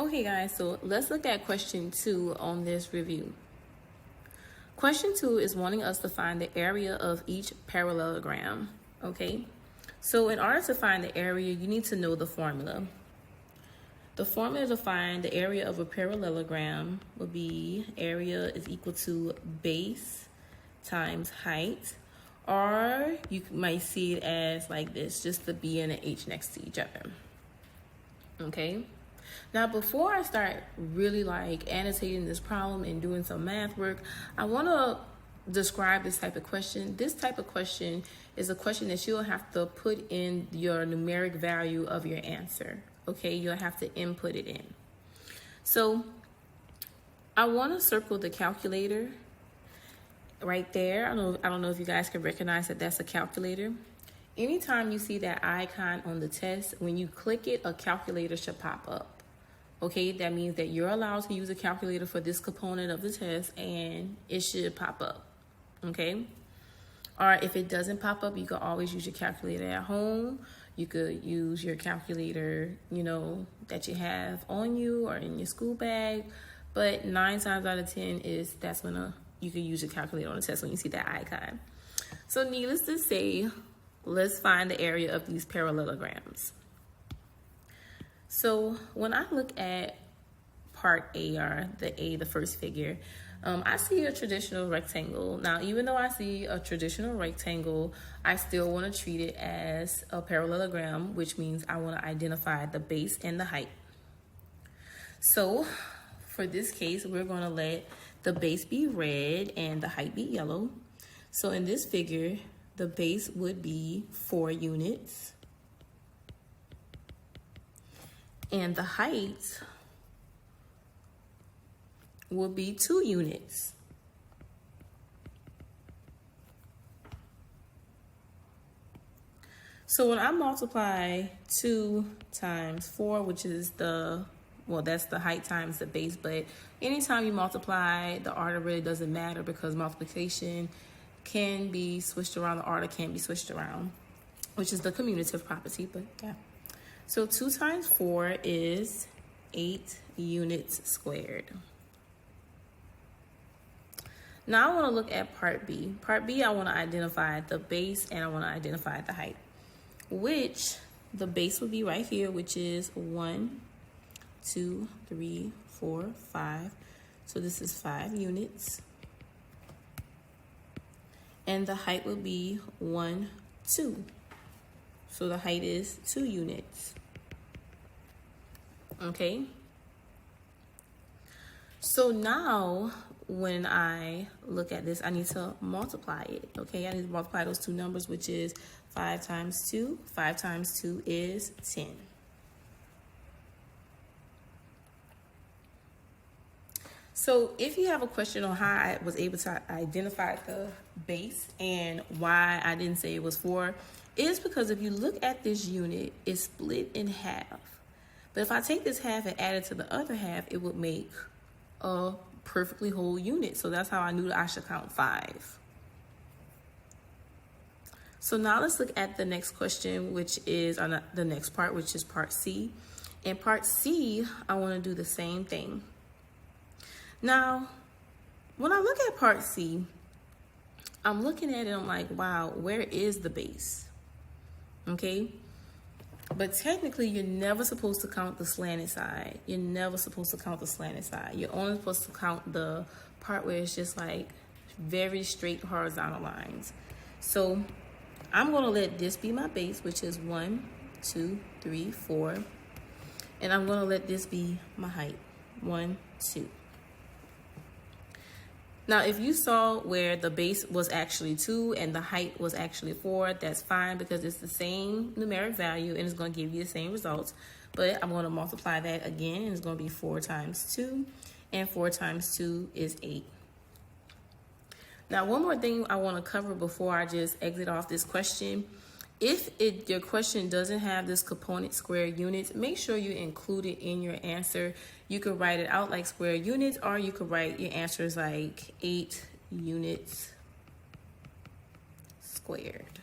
Okay guys, so let's look at question 2 on this review. Question 2 is wanting us to find the area of each parallelogram, okay? So in order to find the area, you need to know the formula. The formula to find the area of a parallelogram would be area is equal to base times height, or you might see it as like this, just the B and an H next to each other, okay? Now, before I start really like annotating this problem and doing some math work, I want to describe this type of question. This type of question is a question that you'll have to put in your numeric value of your answer. Okay, you'll have to input it in. So I want to circle the calculator right there. I don't know if you guys can recognize that that's a calculator. Anytime you see that icon on the test, when you click it, a calculator should pop up. Okay, that means that you're allowed to use a calculator for this component of the test and it should pop up, okay? Or if it doesn't pop up, you can always use your calculator at home. You could use your calculator, that you have on you or in your school bag. But 9 times out of 10 is that's when you can use your calculator on the test when you see that icon. So needless to say, let's find the area of these parallelograms. So when I look at part A, or the first figure, I see a traditional rectangle. Now, even though I see a traditional rectangle, I still want to treat it as a parallelogram, which means I want to identify the base and the height. So for this case, we're going to let the base be red and the height be yellow. So in this figure, the base would be 4 units. And the height will be 2 units. So when I multiply 2 times 4, which is that's the height times the base, but anytime you multiply, the order really doesn't matter because multiplication can be switched around, the order can be switched around, which is the commutative property, but yeah. So 2 times 4 is 8 units squared. Now I want to look at part B. Part B, I want to identify the base and I want to identify the height, which the base would be right here, which is 1, 2, 3, 4, 5. So this is 5 units. And the height would be 1, 2. So the height is 2 units. Okay. So now when I look at this, I need to multiply it. Okay, I need to multiply those 2 numbers, which is 5 times 2. 5 times 2 is 10. So if you have a question on how I was able to identify the base and why I didn't say it was 4, it's because if you look at this unit, it's split in half. But if I take this half and add it to the other half, it would make a perfectly whole unit. So that's how I knew that I should count 5. So now let's look at the next question, which is on the next part, which is part C. In part C, I want to do the same thing. Now, when I look at part C, I'm looking at it, I'm like, wow, where is the base? Okay, but technically you're never supposed to count the slanted side. You're never supposed to count the slanted side. You're only supposed to count the part where it's just like very straight horizontal lines. So I'm going to let this be my base, which is 1, 2, 3, 4. And I'm going to let this be my height, 1, 2. Now, if you saw where the base was actually 2 and the height was actually 4, that's fine because it's the same numeric value and it's going to give you the same results. But I'm going to multiply that again, and it's going to be 4 times 2, and 4 times 2 is 8. Now, one more thing I want to cover before I just exit off this question. If your question doesn't have this component square units, make sure you include it in your answer. You could write it out like square units, or you could write your answers like 8 units squared.